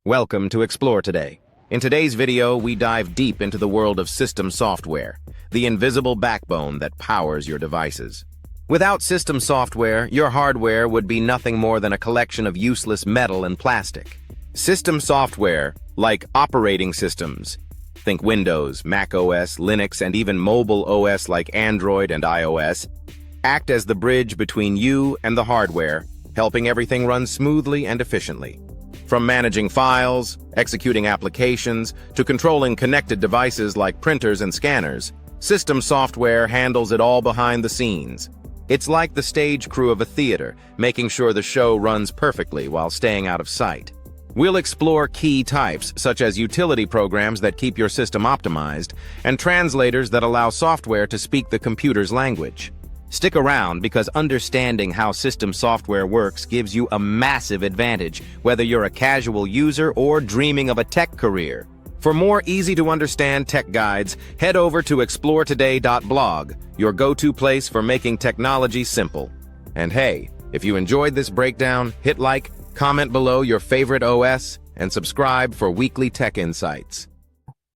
Welcome to Explore Today. In today's video, we dive deep into the world of system software, the invisible backbone that powers your devices. Without system software, your hardware would be nothing more than a collection of useless metal and plastic. System software, like operating systems, think Windows, macOS, Linux, and even mobile OS like Android and iOS, act as the bridge between you and the hardware, helping everything run smoothly and efficiently. From managing files, executing applications, to controlling connected devices like printers and scanners, system software handles it all behind the scenes. It's like the stage crew of a theater, making sure the show runs perfectly while staying out of sight. We'll explore key types, such as utility programs that keep your system optimized, and translators that allow software to speak the computer's language. Stick around because understanding how system software works gives you a massive advantage, whether you're a casual user or dreaming of a tech career. For more easy-to-understand tech guides, head over to exploretoday.blog, your go-to place for making technology simple. And hey, if you enjoyed this breakdown, hit like, comment below your favorite OS, and subscribe for weekly tech insights.